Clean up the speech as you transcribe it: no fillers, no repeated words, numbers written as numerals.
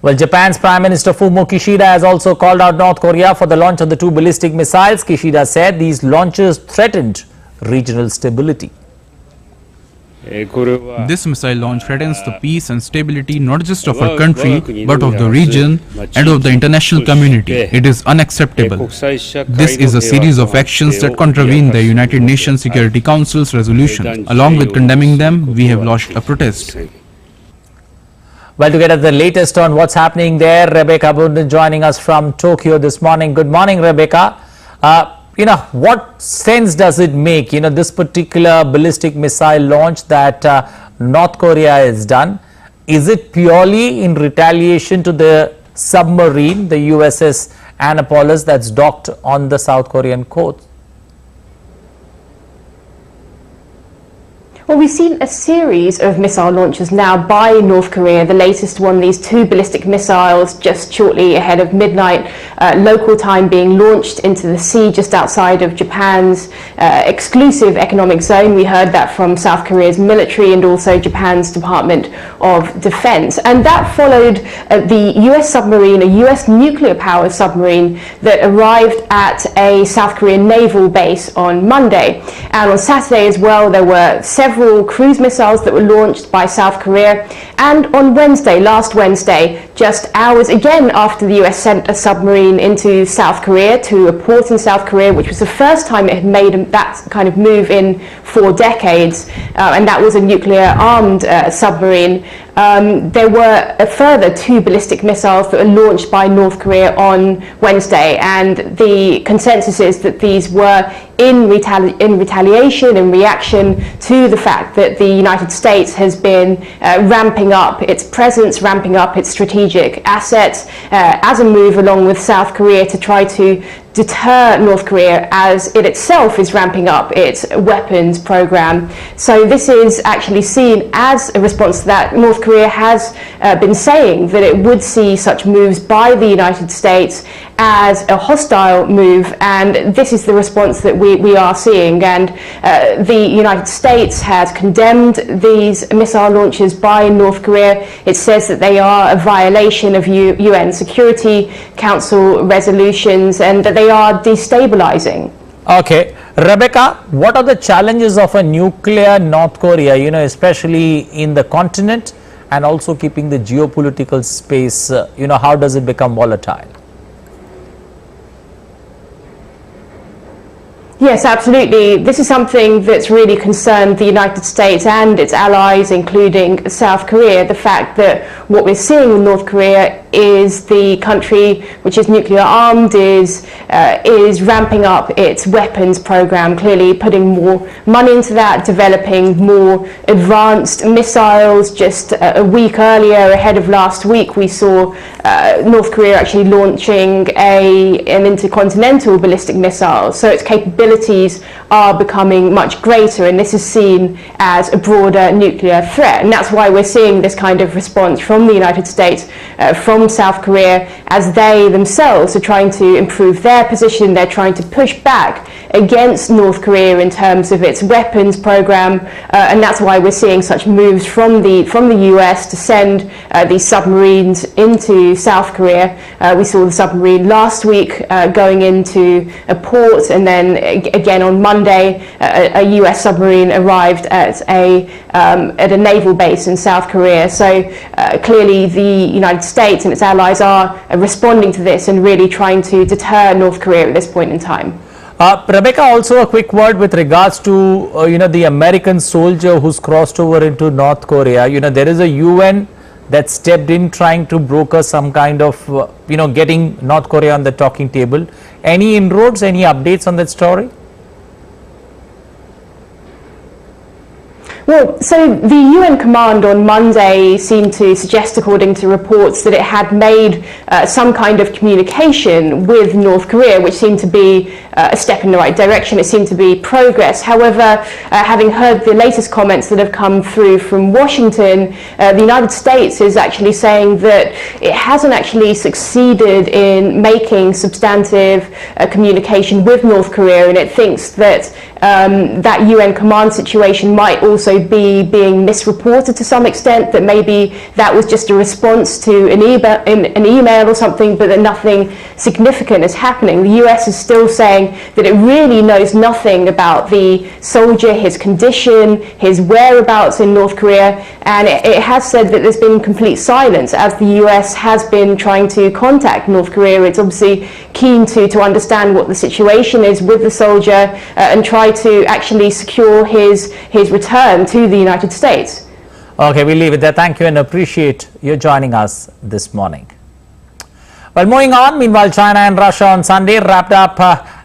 Well, Japan's Prime Minister Fumio Kishida has also called out North Korea for the launch of the two ballistic missiles. Kishida said these launches threatened regional stability. This missile launch threatens the peace and stability not just of our country but of the region and of the international community. It is unacceptable. This is a series of actions that contravene the United Nations Security Council's resolution. Along with condemning them, we have launched a protest. Well, to get at the latest on what's happening there, Rebecca Bundhun joining us from Tokyo this morning. Good morning, Rebecca. What sense does it make, this particular ballistic missile launch that North Korea has done? Is it purely in retaliation to the submarine, the USS Annapolis, that's docked on the South Korean coast? Well, we've seen a series of missile launches now by North Korea. The latest one, these two ballistic missiles just shortly ahead of midnight local time, being launched into the sea just outside of Japan's exclusive economic zone. We heard that from South Korea's military and also Japan's Department of Defense. And that followed the US submarine, a US nuclear powered submarine that arrived at a South Korean naval base on Monday. And on Saturday as well, there were several cruise missiles that were launched by South Korea. And on Wednesday, last Wednesday, just hours again after the US sent a submarine into South Korea, to a port in South Korea, which was the first time it had made that kind of move in 4 decades, and that was a nuclear armed submarine. There were a further 2 ballistic missiles that were launched by North Korea on Wednesday, and the consensus is that these were in retaliation, in reaction to the fact that the United States has been ramping up its presence, ramping up its strategic assets as a move along with South Korea to try to deter North Korea as it itself is ramping up its weapons program. So this is actually seen as a response to that. North Korea has been saying that it would see such moves by the United States as a hostile move, and this is the response that we are seeing. And the United States has condemned these missile launches by North Korea. It says that they are a violation of UN Security Council resolutions and that they are destabilizing. Okay. Rebecca, what are the challenges of a nuclear North Korea, especially in the continent and also keeping the geopolitical space, how does it become volatile? Yes, absolutely. This is something that's really concerned the United States and its allies, including South Korea. The fact that what we're seeing in North Korea is the country which is nuclear armed is ramping up its weapons program, clearly putting more money into that, developing more advanced missiles. Just a week earlier, ahead of last week, we saw North Korea actually launching an intercontinental ballistic missile. So its capabilities are becoming much greater, and this is seen as a broader nuclear threat. And that's why we're seeing this kind of response from the United States, from South Korea, as they themselves are trying to improve their position. They're trying to push back against North Korea in terms of its weapons program, and that's why we're seeing such moves from the US to send these submarines into South Korea. We saw the submarine last week going into a port, and then again on Monday a US submarine arrived at a naval base in South Korea. So clearly the United States and its allies are responding to this and really trying to deter North Korea at this point in time. Rebecca, also a quick word with regards to the American soldier who's crossed over into North Korea. There is a UN that stepped in trying to broker some kind of getting North Korea on the talking table. Any inroads, any updates on that story? Well, so the UN command on Monday seemed to suggest, according to reports, that it had made some kind of communication with North Korea, which seemed to be a step in the right direction. It seemed to be progress. However, having heard the latest comments that have come through from Washington, the United States is actually saying that it hasn't actually succeeded in making substantive communication with North Korea, and it thinks that that UN command situation might also be being misreported to some extent, that maybe that was just a response to an email or something, but that nothing significant is happening. The US is still saying that it really knows nothing about the soldier, his condition, his whereabouts in North Korea, and it has said that there's been complete silence as the US has been trying to contact North Korea. It's obviously keen to understand what the situation is with the soldier and try to actually secure his return to the United States. Okay, we'll leave it there. Thank you and appreciate you joining us this morning. Well, moving on, meanwhile, China and Russia on Sunday wrapped up